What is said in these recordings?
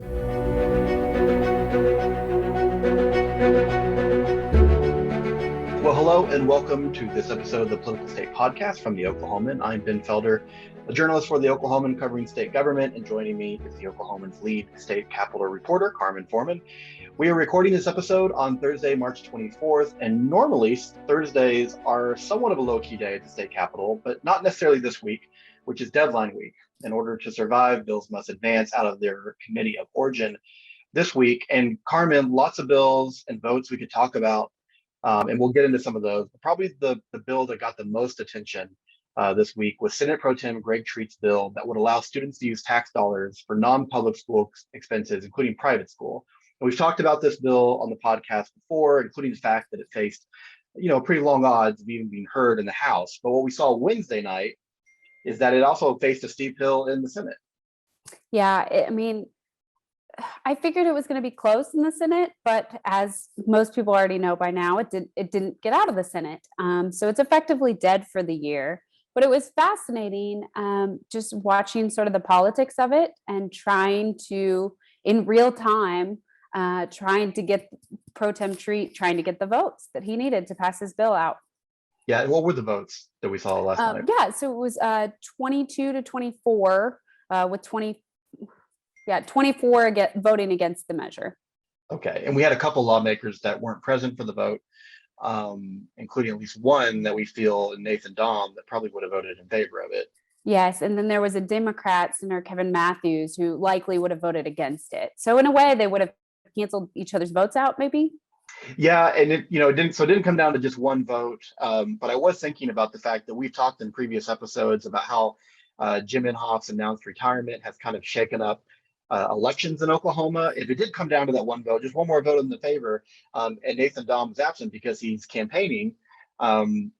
Well, hello and welcome to this episode of the Political State Podcast from the Oklahoman. I'm Ben Felder, a journalist for the Oklahoman covering state government, and joining me is the Oklahoman's lead state capitol reporter, Carmen Forman. We are recording this episode on Thursday, March 24th, and normally Thursdays are somewhat of a low-key day at the state capitol, but not necessarily this week, which is deadline week. In order to survive, bills must advance out of their committee of origin this week. And Carmen, lots of bills and votes we could talk about. And we'll get into some of those. But probably the bill that got the most attention this week was Senate Pro Tem Greg Treat's bill that would allow students to use tax dollars for non-public school expenses, including private school. And we've talked about this bill on the podcast before, including the fact that it faced, pretty long odds of even being heard in the House. But what we saw Wednesday night is that it also faced a steep hill in the Senate. Yeah, I figured it was going to be close in the Senate, but as most people already know by now, it didn't get out of the Senate. So it's effectively dead for the year. But it was fascinating just watching sort of the politics of it and trying to, in real time, trying to get Pro Tem Treat, trying to get the votes that he needed to pass his bill out. Yeah, and what were the votes that we saw last night? Yeah, so it was 22 to 24 with 24 voting against the measure. Okay, and we had a couple lawmakers that weren't present for the vote, including at least one that we feel, Nathan Dahm, that probably would have voted in favor of it. Yes, and then there was a Democrat, Senator Kevin Matthews, who likely would have voted against it. So in a way, they would have canceled each other's votes out, maybe. Yeah, and it didn't come down to just one vote. But I was thinking about the fact that we've talked in previous episodes about how Jim Inhofe's announced retirement has kind of shaken up elections in Oklahoma. If it did come down to that one vote, just one more vote in the favor, and Nathan Dahm was absent because he's campaigning in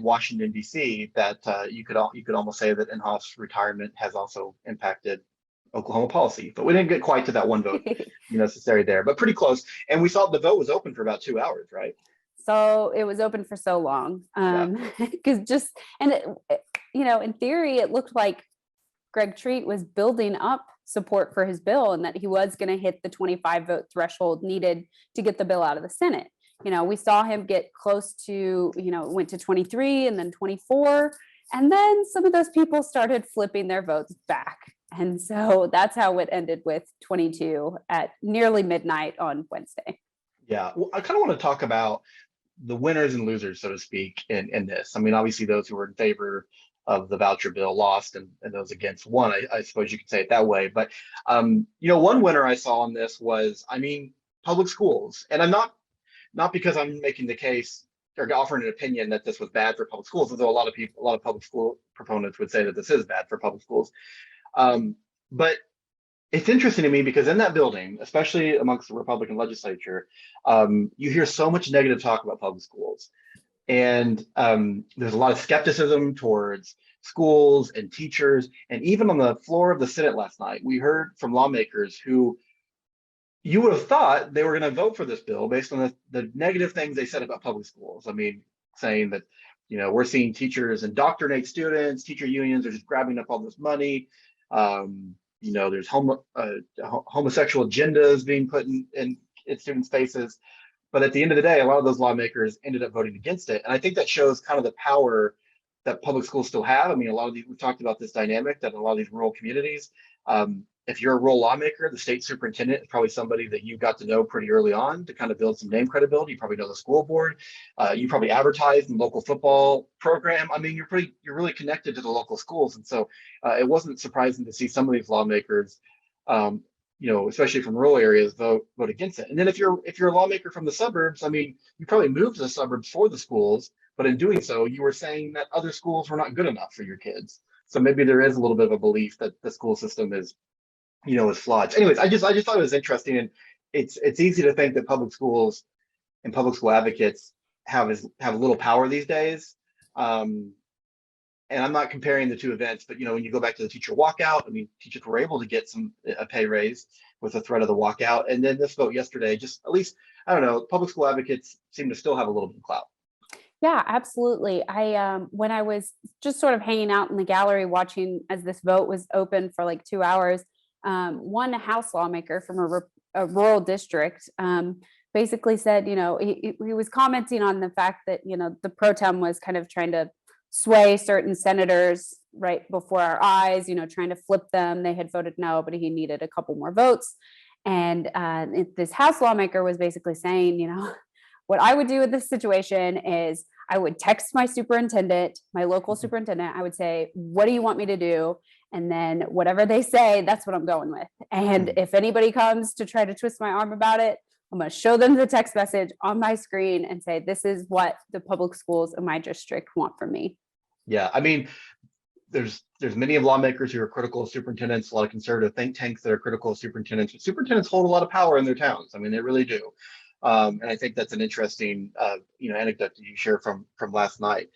Washington D.C., that you could almost say that Inhofe's retirement has also impacted Oklahoma policy. But we didn't get quite to that one vote necessary there, but pretty close. And we saw the vote was open for about 2 hours, right? So it was open for so long because in theory, it looked like Greg Treat was building up support for his bill and that he was going to hit the 25 vote threshold needed to get the bill out of the Senate. We saw him get close to, went to 23 and then 24. And then some of those people started flipping their votes back. And so that's how it ended with 22 at nearly midnight on Wednesday. Yeah, well, I kind of want to talk about the winners and losers, so to speak, in this. I mean, obviously, those who were in favor of the voucher bill lost, and those against won. I suppose you could say it that way. But one winner I saw on this was, public schools. And I'm not because I'm making the case or offering an opinion that this was bad for public schools, although a lot of public school proponents would say that this is bad for public schools. But it's interesting to me because in that building, especially amongst the Republican legislature, you hear so much negative talk about public schools. And there's a lot of skepticism towards schools and teachers. And even on the floor of the Senate last night, we heard from lawmakers who you would have thought they were going to vote for this bill based on the negative things they said about public schools. I mean, saying that, we're seeing teachers indoctrinate students, teacher unions are just grabbing up all this money. There's homosexual agendas being put in students' faces. But at the end of the day, a lot of those lawmakers ended up voting against it. And I think that shows kind of the power that public schools still have. I mean, we've talked about this dynamic that in a lot of these rural communities, if you're a rural lawmaker, the state superintendent is probably somebody that you got to know pretty early on to kind of build some name credibility. You probably know the school board. You probably advertised in the local football program. I mean, you're really connected to the local schools. And so it wasn't surprising to see some of these lawmakers, especially from rural areas, vote against it. And then if you're a lawmaker from the suburbs, I mean, you probably moved to the suburbs for the schools, but in doing so, you were saying that other schools were not good enough for your kids. So maybe there is a little bit of a belief that the school system is flawed. Anyways, I just thought it was interesting, and it's easy to think that public schools and public school advocates have little power these days. And I'm not comparing the two events, but when you go back to the teacher walkout, I mean, teachers were able to get a pay raise with the threat of the walkout. And then this vote yesterday, just at least, I don't know, public school advocates seem to still have a little bit of clout. Yeah, absolutely. When I was just sort of hanging out in the gallery watching as this vote was open for like 2 hours, one House lawmaker from a rural district basically said, he was commenting on the fact that, the pro tem was kind of trying to sway certain senators right before our eyes, trying to flip them. They had voted no, but he needed a couple more votes. And this House lawmaker was basically saying, what I would do in this situation is I would text my superintendent, my local superintendent. I would say, what do you want me to do? And then whatever they say, that's what I'm going with. And if anybody comes to try to twist my arm about it, I'm going to show them the text message on my screen and say, this is what the public schools in my district want from me. Yeah, I mean, there's many of lawmakers who are critical of superintendents, a lot of conservative think tanks that are critical of superintendents, but superintendents hold a lot of power in their towns. I mean, they really do. And I think that's an interesting, anecdote that you share from last night.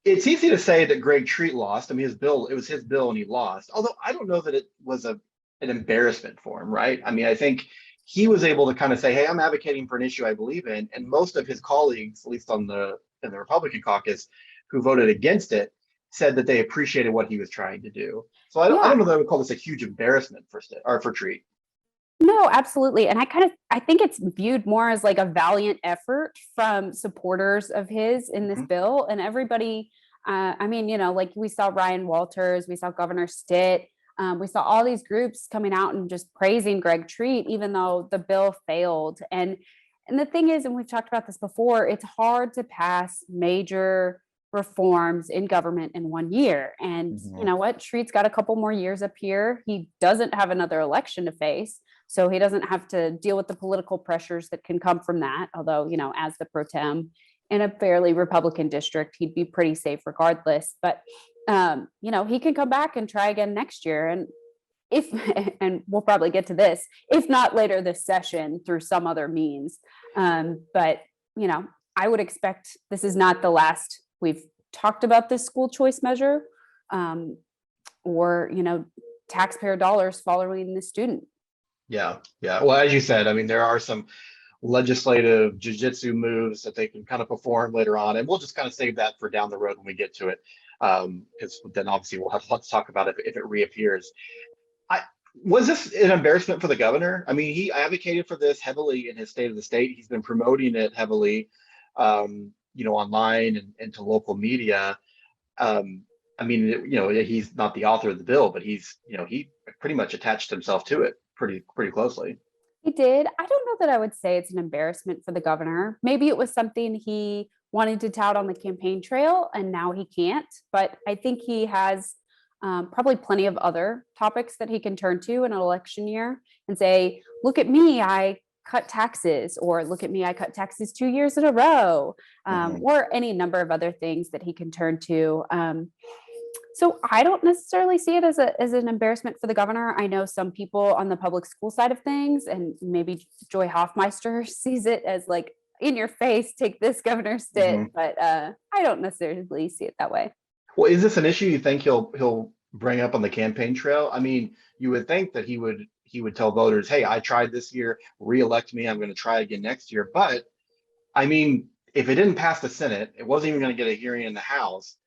It's easy to say that Greg Treat lost. I mean, it was his bill and he lost. Although I don't know that it was an embarrassment for him, right? I mean, I think he was able to kind of say, hey, I'm advocating for an issue I believe in. And most of his colleagues, at least in the Republican caucus, who voted against it, said that they appreciated what he was trying to do. So I don't know that I would call this a huge embarrassment for Treat. No, absolutely. And I think it's viewed more as like a valiant effort from supporters of his in this bill. And everybody, like we saw Ryan Walters, we saw Governor Stitt, we saw all these groups coming out and just praising Greg Treat, even though the bill failed. And the thing is, and we've talked about this before, it's hard to pass major reforms in government in 1 year. And you know what? Treat's got a couple more years up here. He doesn't have another election to face. So he doesn't have to deal with the political pressures that can come from that. Although, as the pro tem in a fairly Republican district, he'd be pretty safe regardless. But, he can come back and try again next year. And and we'll probably get to this, if not later this session through some other means. But, I would expect this is not the last we've talked about this school choice measure or, taxpayer dollars following the student. Yeah. Well, as you said, I mean, there are some legislative jujitsu moves that they can kind of perform later on, and we'll just kind of save that for down the road when we get to it, because then obviously we'll have lots to talk about if it reappears. Was this an embarrassment for the governor? I mean, he advocated for this heavily in his State of the State. He's been promoting it heavily, online and to local media. He's not the author of the bill, but he pretty much attached himself to it pretty closely. He did. I don't know that I would say it's an embarrassment for the governor. Maybe it was something he wanted to tout on the campaign trail and now he can't. But I think he has probably plenty of other topics that he can turn to in an election year and say, look at me, I cut taxes, or look at me, I cut taxes 2 years in a row, or any number of other things that he can turn to. So I don't necessarily see it as an embarrassment for the governor. I know some people on the public school side of things, and maybe Joy Hoffmeister sees it as like, in your face, take this, Governor Stitt, but I don't necessarily see it that way. Well, is this an issue you think he'll bring up on the campaign trail? I mean, you would think that he would tell voters, hey, I tried this year, reelect me, I'm going to try again next year. But I mean, if it didn't pass the Senate, it wasn't even going to get a hearing in the House.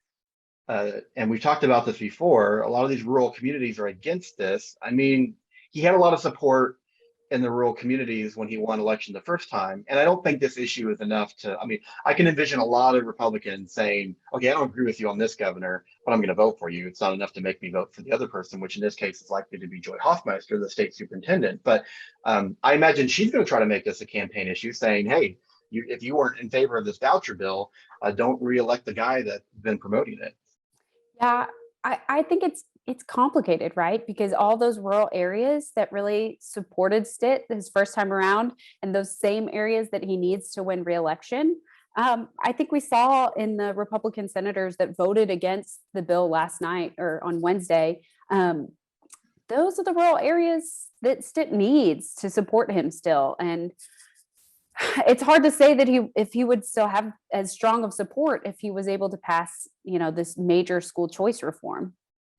And we've talked about this before. A lot of these rural communities are against this. I mean, he had a lot of support in the rural communities when he won election the first time. And I don't think this issue is enough I can envision a lot of Republicans saying, okay, I don't agree with you on this governor, but I'm going to vote for you. It's not enough to make me vote for the other person, which in this case is likely to be Joy Hoffmeister, the state superintendent. But I imagine she's going to try to make this a campaign issue, saying, hey, if you weren't in favor of this voucher bill, don't reelect the guy that's been promoting it. Yeah, I think it's complicated, right? Because all those rural areas that really supported Stitt his first time around, and those same areas that he needs to win re-election, I think we saw in the Republican senators that voted against the bill last night or on Wednesday, those are the rural areas that Stitt needs to support him still. And it's hard to say that if he would still have as strong of support if he was able to pass, this major school choice reform.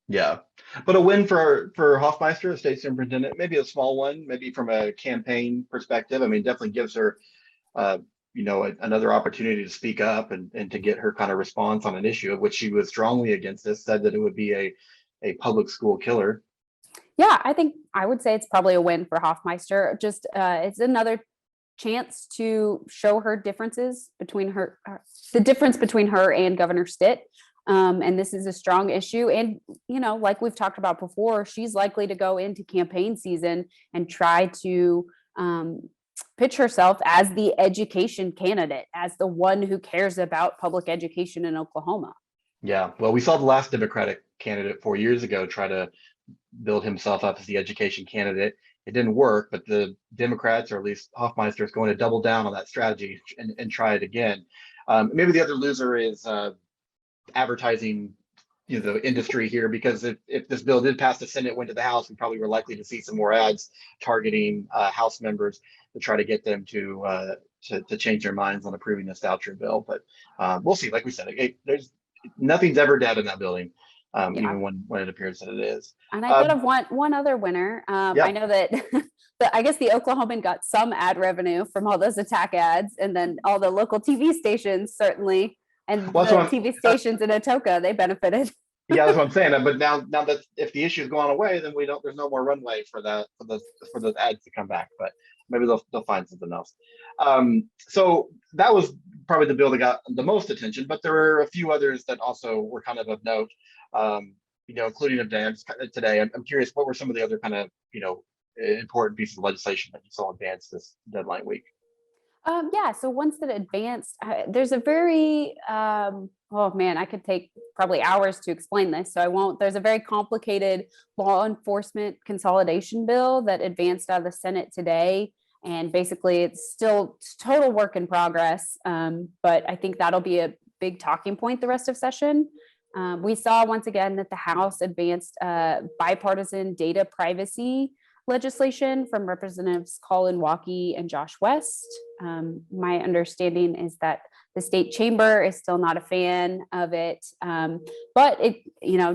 Yeah, but a win for Hoffmeister, the state superintendent, maybe a small one, maybe from a campaign perspective. I mean, definitely gives her, another opportunity to speak up and to get her kind of response on an issue of which she was strongly against this, said that it would be a public school killer. Yeah, I would say it's probably a win for Hofmeister. Just it's another chance to show her differences between the difference between her and Governor Stitt. And this is a strong issue. And, like we've talked about before, she's likely to go into campaign season and try to pitch herself as the education candidate, as the one who cares about public education in Oklahoma. Yeah, well, we saw the last Democratic candidate 4 years ago try to build himself up as the education candidate. It didn't work, but the Democrats, or at least Hofmeister, is going to double down on that strategy and try it again. Maybe the other loser is advertising, the industry here, because if this bill did pass the Senate, went to the House, we probably were likely to see some more ads targeting House members to try to get them to change their minds on approving this voucher bill. But we'll see. Like we said, there's nothing's ever dead in that building. Even when it appears that it is. And I thought of one other winner. I know that I guess the Oklahoman got some ad revenue from all those attack ads, and then all the local TV stations certainly, and the TV stations in Atoka, they benefited. Yeah, that's what I'm saying. But now that if the issue's gone away, then there's no more runway for those ads to come back. But maybe they'll find something else. So that was probably the bill that got the most attention, but there were a few others that also were kind of note. Including advanced today. I'm curious, what were some of the other kind of important pieces of legislation that you saw advanced this deadline week? So ones that advanced, there's a very oh man, I could take probably hours to explain this, so I won't. There's a very complicated law enforcement consolidation bill that advanced out of the Senate today, and basically it's still total work in progress. But I think that'll be a big talking point the rest of session. We saw once again that the House advanced bipartisan data privacy legislation from Representatives Colin Walkey and Josh West. My understanding is that the state chamber is still not a fan of it, but it,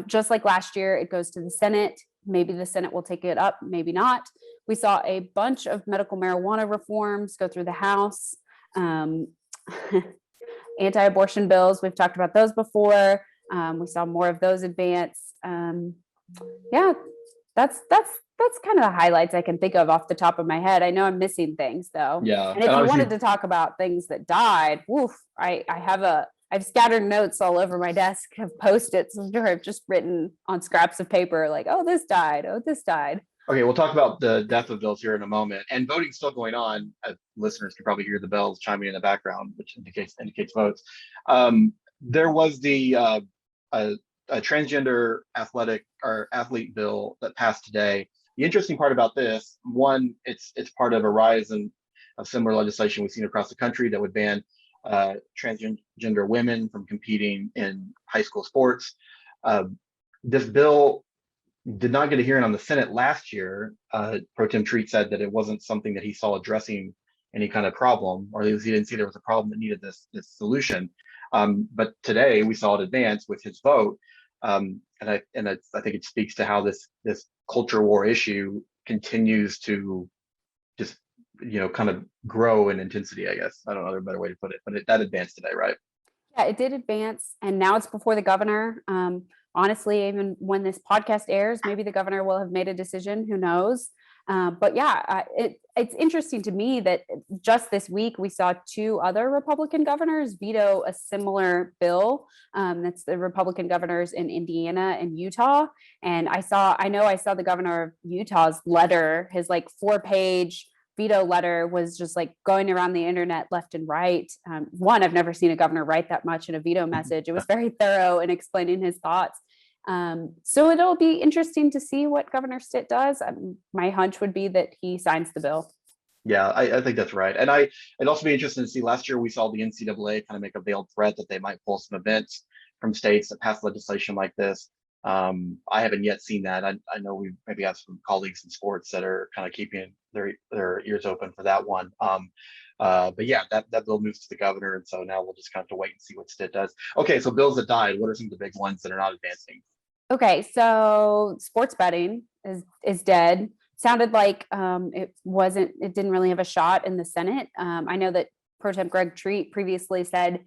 just like last year, it goes to the Senate. Maybe the Senate will take it up, maybe not. We saw a bunch of medical marijuana reforms go through the House. Anti-abortion bills, we've talked about those before. We saw more of those advance. That's kind of the highlights I can think of off the top of my head. I know I'm missing things though. Yeah. And if you wanted to talk about things that died, I've scattered notes all over my desk of Post-its where I've just written on scraps of paper like, oh, this died. Oh, this died. Okay, we'll talk about the death of bills here in a moment. And voting's still going on. Listeners can probably hear the bells chiming in the background, which indicates votes. There was a transgender athlete bill that passed today. The interesting part about this, one, it's part of a rise of similar legislation we've seen across the country that would ban transgender women from competing in high school sports. This bill did not get a hearing on the Senate last year. Pro Tem Treat said that it wasn't something that he saw addressing any kind of problem, or at least he didn't see there was a problem that needed this solution. But today we saw it advance with his vote. And I think it speaks to how this culture war issue continues to just, kind of grow in intensity, I guess. I don't know a better way to put it, but that advanced today, right? Yeah, it did advance, and now it's before the governor. Honestly, even when this podcast airs, maybe the governor will have made a decision, who knows? But yeah, it's interesting to me that just this week we saw two other Republican governors veto a similar bill. That's the Republican governors in Indiana and Utah. And I saw the governor of Utah's letter, his like 4-page veto letter was just like going around the internet left and right. I've never seen a governor write that much in a veto message. It was very thorough in explaining his thoughts. So it'll be interesting to see what Governor Stitt does. My hunch would be that he signs the bill. Yeah, I think that's right. And it'd also be interesting to see. Last year we saw the NCAA kind of make a veiled threat that they might pull some events from states that pass legislation like this. I haven't yet seen that. I know we maybe have some colleagues in sports that are kind of keeping their ears open for that one. But yeah, that bill moves to the governor, and so now we'll just kind of have to wait and see what Stitt does. Okay, so bills that died. What are some of the big ones that are not advancing? Okay, so sports betting is dead. Sounded like it didn't really have a shot in the Senate. I know that Pro Tem Greg Treat previously said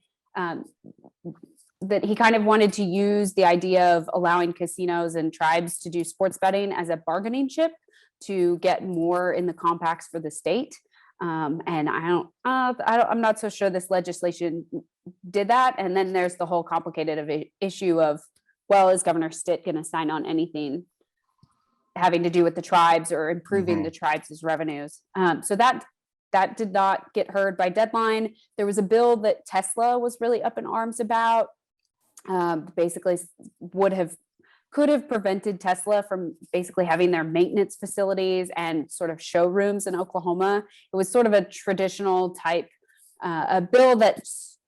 that he kind of wanted to use the idea of allowing casinos and tribes to do sports betting as a bargaining chip to get more in the compacts for the state. And I'm not so sure this legislation did that. And then there's the whole complicated issue of, well, is Governor Stitt going to sign on anything having to do with the tribes or improving the tribes' revenues? So that did not get heard by deadline. There was a bill that Tesla was really up in arms about. Basically could have prevented Tesla from basically having their maintenance facilities and sort of showrooms in Oklahoma. It was sort of a traditional type, a bill that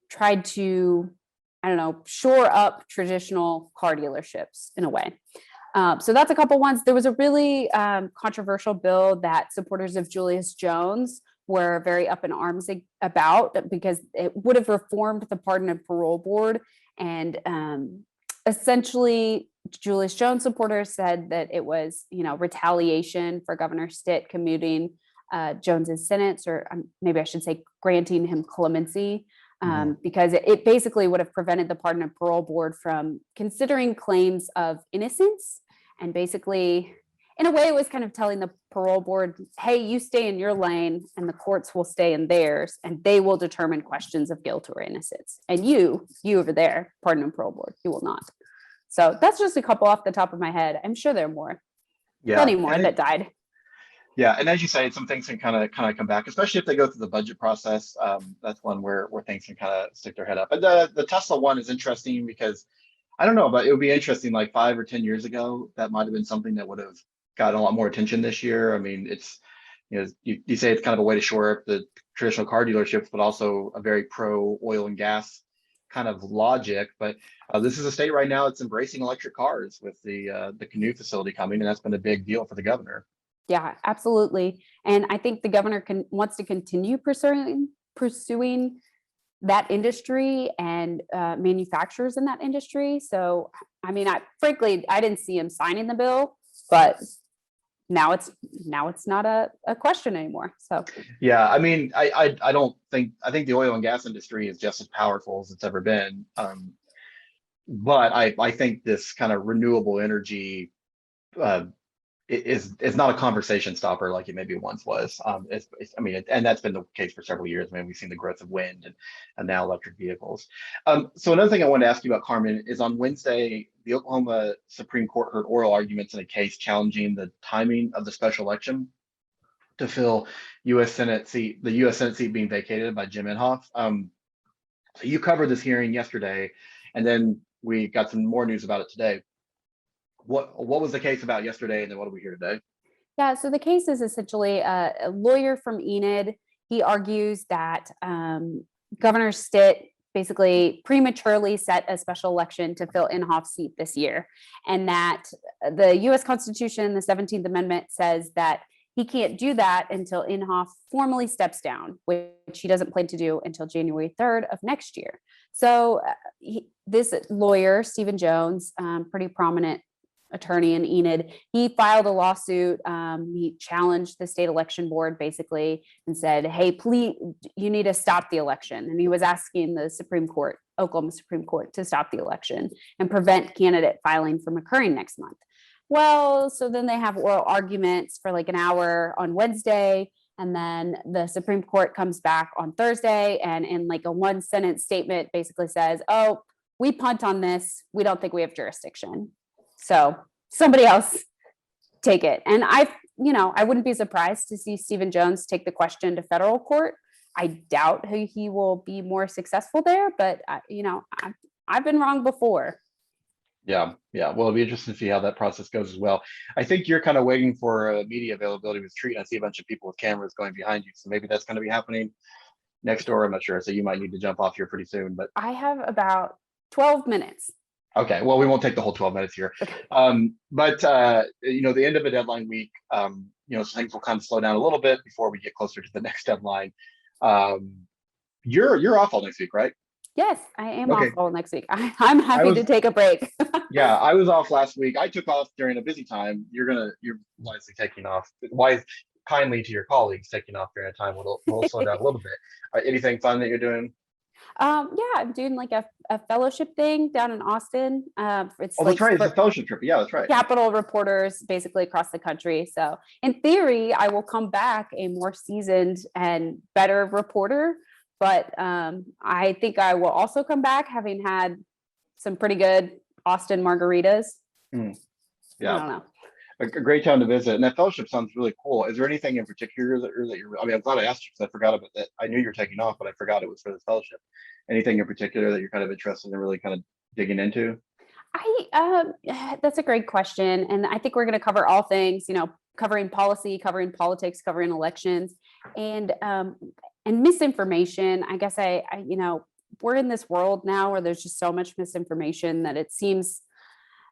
tried to, I don't know, shore up traditional car dealerships in a way. So that's a couple ones. There was a really controversial bill that supporters of Julius Jones were very up in arms about, because it would have reformed the Pardon and Parole Board. And essentially, Julius Jones supporters said that it was, retaliation for Governor Stitt commuting Jones's sentence, or maybe I should say granting him clemency, because it basically would have prevented the Pardon and Parole Board from considering claims of innocence. And basically, in a way, it was kind of telling the parole board, hey, you stay in your lane and the courts will stay in theirs, and they will determine questions of guilt or innocence. And you over there, Pardon and Parole Board, you will not. So that's just a couple off the top of my head. I'm sure there are more. Yeah. Plenty more that died. Yeah, and as you say, some things can kind of come back, especially if they go through the budget process. That's one where things can kind of stick their head up. But the Tesla one is interesting because I don't know, but it would be interesting like 5 or 10 years ago, that might have been something that would have gotten a lot more attention this year. I mean, it's, you say it's kind of a way to shore up the traditional car dealerships, but also a very pro oil and gas kind of logic. But this is a state right now that's embracing electric cars with the Canoe facility coming, and that's been a big deal for the governor. Yeah, absolutely. And I think the governor wants to continue pursuing that industry and manufacturers in that industry. So, I mean, frankly, I didn't see him signing the bill, but now it's not a question anymore. So yeah, I mean, I think the oil and gas industry is just as powerful as it's ever been. But I think this kind of renewable energy is not a conversation stopper like it maybe once was. And that's been the case for several years. I mean, we've seen the growth of wind and now electric vehicles. So another thing I wanted to ask you about, Carmen, is on Wednesday, the Oklahoma Supreme Court heard oral arguments in a case challenging the timing of the special election to fill the U.S. Senate seat being vacated by Jim Inhofe. So you covered this hearing yesterday, and then we got some more news about it today. What was the case about yesterday, and then what do we hear today? Yeah, so the case is essentially a lawyer from Enid. He argues that Governor Stitt basically prematurely set a special election to fill Inhofe's seat this year, and that the U.S. Constitution, the 17th Amendment, says that he can't do that until Inhofe formally steps down, which he doesn't plan to do until January 3rd of next year. So this lawyer, Stephen Jones, pretty prominent attorney in Enid, he filed a lawsuit. He challenged the state election board basically and said, hey, please, you need to stop the election. And he was asking the Oklahoma Supreme Court to stop the election and prevent candidate filing from occurring next month. Well, so then they have oral arguments for like an hour on Wednesday. And then the Supreme Court comes back on Thursday and in like a 1-sentence statement basically says, oh, we punt on this. We don't think we have jurisdiction. So somebody else take it. And I wouldn't be surprised to see Stephen Jones take the question to federal court. I doubt he will be more successful there, but I've been wrong before. Yeah. Well, it'll be interesting to see how that process goes as well. I think you're kind of waiting for media availability with Treat. I see a bunch of people with cameras going behind you, so maybe that's going to be happening next door. I'm not sure. So you might need to jump off here pretty soon. But I have about 12 minutes. Okay, well, we won't take the whole 12 minutes here. Okay. But the end of a deadline week, so things will kind of slow down a little bit before we get closer to the next deadline. You're off all next week, right? Yes, I am off all next week. I'm happy to take a break. Yeah, I was off last week. I took off during a busy time. You're wisely taking off. Kindly to your colleagues taking off during a time will slow down a little bit. Anything fun that you're doing? Yeah, I'm doing like a fellowship thing down in Austin. It's Oh, that's like right. It's a for fellowship trip. Yeah, that's right. Capitol reporters basically across the country. So in theory, I will come back a more seasoned and better reporter. But I think I will also come back having had some pretty good Austin margaritas. Mm, I yeah. don't know. A great town to visit. And that fellowship sounds really cool. Is there anything in particular that you're, I mean, I'm glad I asked you because I forgot about that. I knew you were taking off, but I forgot it was for this fellowship. Anything in particular that you're kind of interested in really kind of digging into? That's a great question. And I think we're going to cover all things, covering policy, covering politics, covering elections, and misinformation. I guess we're in this world now where there's just so much misinformation that it seems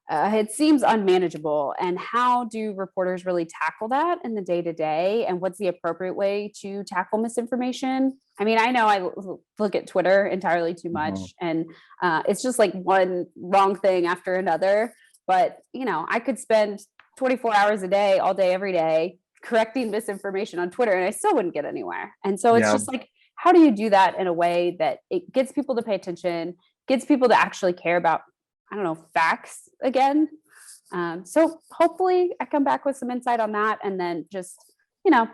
unmanageable. And how do reporters really tackle that in the day to day? And what's the appropriate way to tackle misinformation? I mean, I know I look at Twitter entirely too much, and it's just like one wrong thing after another. But, I could spend 24 hours a day, all day, every day, correcting misinformation on Twitter, and I still wouldn't get anywhere. And so it's Yeah. just like, how do you do that in a way that it gets people to pay attention, gets people to actually care about, I don't know, facts again. So hopefully I come back with some insight on that, and then just,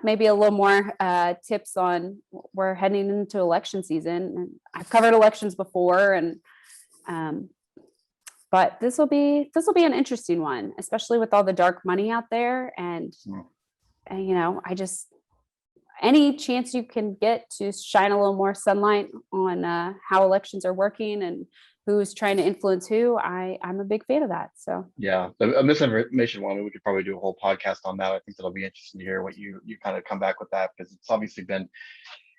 maybe a little more tips on, we're heading into election season. And I've covered elections before, and but this will be an interesting one, especially with all the dark money out there. And I just, any chance you can get to shine a little more sunlight on how elections are working and who's trying to influence who, I'm a big fan of that. So Yeah, a misinformation one, we could probably do a whole podcast on that. I think that'll be interesting to hear what you kind of come back with that, because it's obviously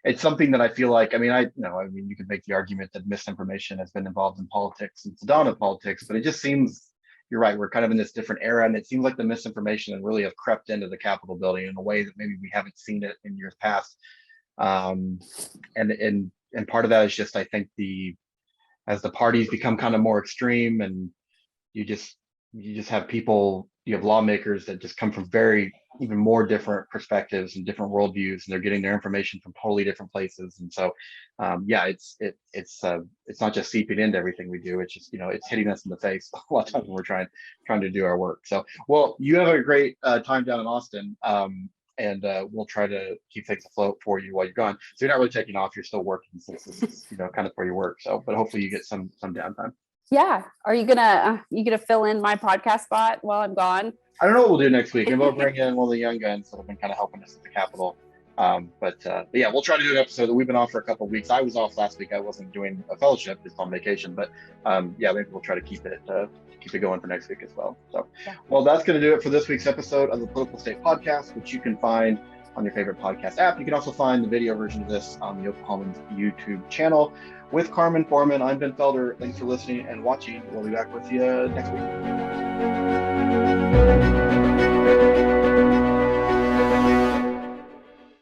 it's something that I feel like, I mean, you could make the argument that misinformation has been involved in politics since the dawn of politics, but it just seems, you're right, we're kind of in this different era, and it seems like the misinformation really have crept into the Capitol building in a way that maybe we haven't seen it in years past. And part of that is just, I think, as the parties become kind of more extreme, and you just have people, you have lawmakers that just come from even more different perspectives and different worldviews, and they're getting their information from totally different places. And so it's not just seeping into everything we do, it's just, it's hitting us in the face a lot of times when we're trying to do our work. So, well, you have a great time down in Austin, and we'll try to keep things afloat for you while you're gone. So you're not really taking off, you're still working, since this is, kind of for your work. So, but hopefully you get some downtime. yeah, are you gonna fill in my podcast spot while I'm gone? I don't know what we'll do next week, and we'll bring in one of the young guns that have been kind of helping us at the Capitol. But yeah, we'll try to do an episode. We've been off for a couple of weeks. I was off last week. I wasn't doing a fellowship, just on vacation. But yeah, maybe we'll try to keep it going for next week as well. So, well, that's going to do it for this week's episode of the Political State Podcast, which you can find on your favorite podcast app. You can also find the video version of this on the Oklahomans YouTube channel. With Carmen, Forman, I'm Ben Felder. Thanks for listening and watching. We'll be back with you next week.